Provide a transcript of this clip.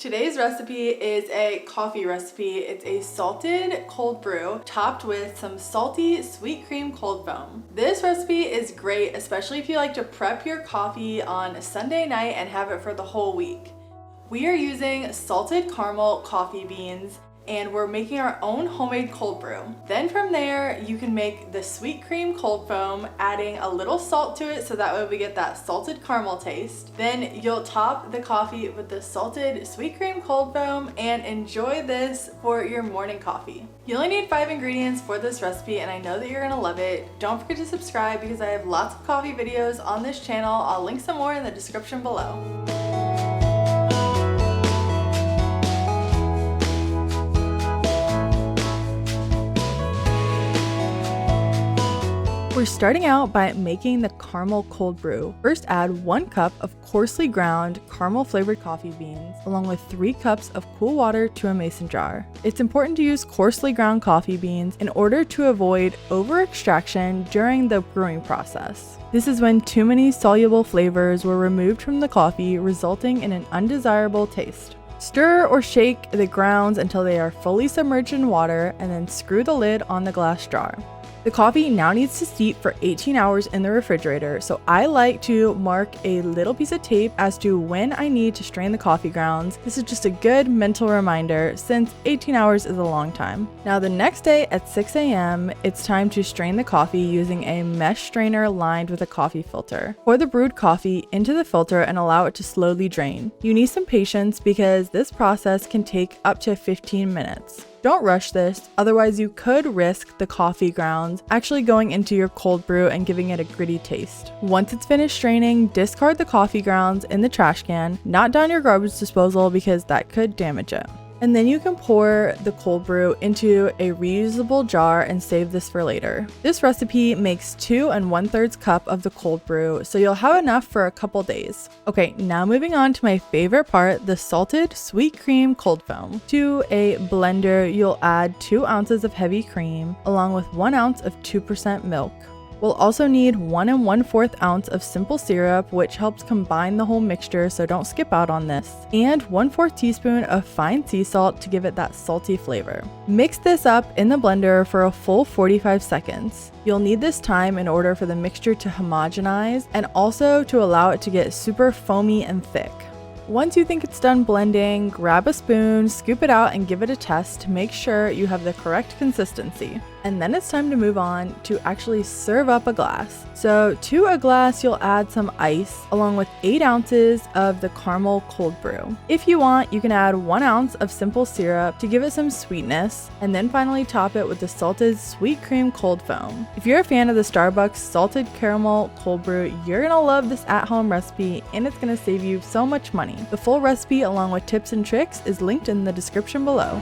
Today's recipe is a coffee recipe. It's a salted cold brew topped with some salty sweet cream cold foam. This recipe is great, especially if you like to prep your coffee on a Sunday night and have it for the whole week. We are using salted caramel coffee beans and we're making our own homemade cold brew. Then from there, you can make the sweet cream cold foam, adding a little salt to it so that way we get that salted caramel taste. Then you'll top the coffee with the salted sweet cream cold foam and enjoy this for your morning coffee. You only need 5 ingredients for this recipe and I know that you're gonna love it. Don't forget to subscribe because I have lots of coffee videos on this channel. I'll link some more in the description below. We're starting out by making the caramel cold brew. First, add 1 cup of coarsely ground caramel flavored coffee beans along with 3 cups of cool water to a mason jar. It's important to use coarsely ground coffee beans in order to avoid over extraction during the brewing process. This is when too many soluble flavors were removed from the coffee, resulting in an undesirable taste. Stir or shake the grounds until they are fully submerged in water and then screw the lid on the glass jar. The coffee now needs to steep for 18 hours in the refrigerator, so I like to mark a little piece of tape as to when I need to strain the coffee grounds. This is just a good mental reminder since 18 hours is a long time. Now the next day at 6 a.m., it's time to strain the coffee using a mesh strainer lined with a coffee filter. Pour the brewed coffee into the filter and allow it to slowly drain. You need some patience because this process can take up to 15 minutes. Don't rush this, otherwise you could risk the coffee grounds actually going into your cold brew and giving it a gritty taste. Once it's finished straining, discard the coffee grounds in the trash can, not down your garbage disposal because that could damage it. And then you can pour the cold brew into a reusable jar and save this for later. This recipe makes 2 1/3 cup of the cold brew, so you'll have enough for a couple days. Okay, now moving on to my favorite part, the salted sweet cream cold foam. To a blender, you'll add 2 ounces of heavy cream along with 1 ounce of 2% milk. We'll also need 1 1/4 ounce of simple syrup, which helps combine the whole mixture, so don't skip out on this, and 1/4 teaspoon of fine sea salt to give it that salty flavor. Mix this up in the blender for a full 45 seconds. You'll need this time in order for the mixture to homogenize and also to allow it to get super foamy and thick. Once you think it's done blending, grab a spoon, scoop it out, and give it a test to make sure you have the correct consistency. And then it's time to move on to actually serve up a glass. So to a glass, you'll add some ice along with 8 ounces of the caramel cold brew. If you want, you can add 1 ounce of simple syrup to give it some sweetness, and then finally top it with the salted sweet cream cold foam. If you're a fan of the Starbucks salted caramel cold brew, you're gonna love this at-home recipe and it's gonna save you so much money. The full recipe along with tips and tricks is linked in the description below.